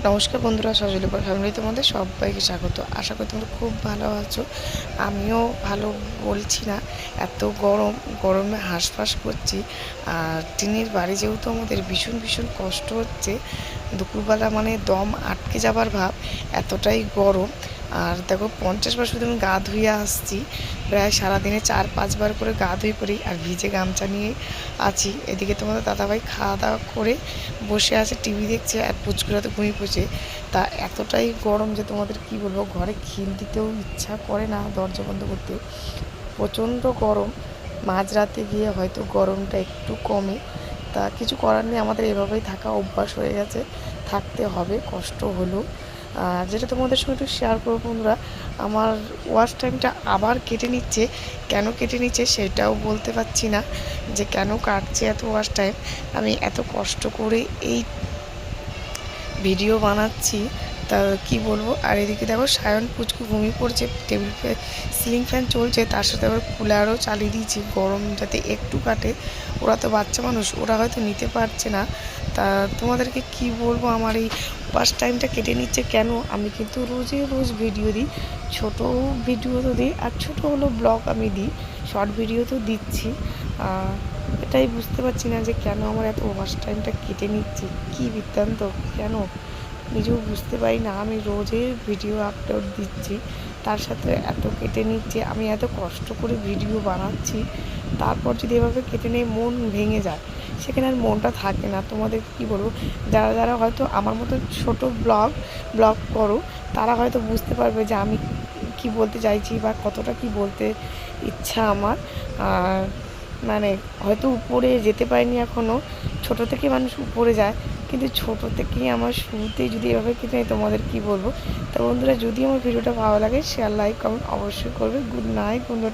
নমস্কার বন্ধুরা, সজল ফ্যামিলি তোমাদের সবাইকে স্বাগত। আশা করি তোমরা খুব ভালো আছো। আমিও ভালো বলছি না, এত গরমে হাঁসফাঁস করছি। আর টিনের বাড়ি যেহেতু আমাদের ভীষণ ভীষণ কষ্ট হচ্ছে, দুপুরবেলা মানে দম আটকে যাবার ভাব, এতটাই গরম। আর দেখো 50 বার শুধু আমি গা ধুয়ে আসছি, প্রায় সারাদিনে 4-5 বার করে গা ধুয়ে পড়ি আর ভিজে গামছা নিয়ে আছি। এদিকে তোমাদের দাদাভাই খাওয়া দাওয়া করে বসে আছে, টিভি দেখছে, আর পুচকুরা তো ঘুমিয়ে পড়ছে। তা এতটাই গরম যে তোমাদের কি বলবো, ঘরে খিল দিতেও ইচ্ছা করে না, দরজা বন্ধ করতে। প্রচণ্ড গরম। মাঝরাতে গিয়ে হয়তো গরমটা একটু কমে, তা কিছু করার নেই, আমাদের এভাবেই থাকা অভ্যাস হয়ে গেছে, থাকতে হবে কষ্ট হলেও। যেটা তোমাদের সঙ্গে একটু শেয়ার করবো বন্ধুরা, আমার ওয়াচ টাইমটা আবার কেটে নিচ্ছে। কেন কেটে নিচ্ছে সেটাও বলতে পারছি না, যে কেন কাটছে এত ওয়াচ টাইম। আমি এত কষ্ট করে এই ভিডিও বানাচ্ছি, তা কি বলবো। আর এদিকে দেখো সায়ন পুচকু ঘুমিয়ে পড়ছে, সিলিং ফ্যান চলছে, তার সাথে আবার কুলারও চালিয়ে দিয়েছি, গরম যাতে একটু কাটে। ওরা তো বাচ্চা মানুষ, ওরা হয়তো নিতে পারছে না। তা তোমাদেরকে কি বলবো, আমার এই ফার্স্ট টাইমটা কেটে নিচ্ছে কেন। আমি কিন্তু রোজ ভিডিও দিই, ছোট ভিডিও তো দিই, আর ছোটো হলো ব্লগ আমি দিই, শর্ট ভিডিও তো দিচ্ছি। এটাই বুঝতে পারছি না যে কেন আমার এত ওভার টাইমটা কেটে নিচ্ছে, কী বৃত্তান্ত, কেন নিজেও বুঝতে পারি না। আমি রোজের ভিডিও আপলোড দিচ্ছি, তার সাথে এত কেটে নিচ্ছে। আমি এত কষ্ট করে ভিডিও বানাচ্ছি, তারপর যদি এভাবে কেটে নিয়ে মন ভেঙে যায়, সেখানে আর মনটা থাকে না। তোমাদের কি বলবো, যারা যারা হয়তো আমার মতো ছোট ব্লগ করো, তারা হয়তো বুঝতে পারবে যে আমি কি বলতে চাইছি বা কতটা কি বলতে ইচ্ছা আমার। মানে হয়তো উপরে যেতে পারিনি এখনও, ছোটো থেকে মানুষ উপরে যায়, কিন্তু ছোটো থেকেই আমার শুরুতেই যদি এভাবে কেটে তোমাদের কি বলবো। তো বন্ধুরা, যদি আমার ভিডিওটা ভালো লাগে, শেয়ার লাইক কমেন্ট অবশ্যই করবে। গুড নাইট বন্ধুরা।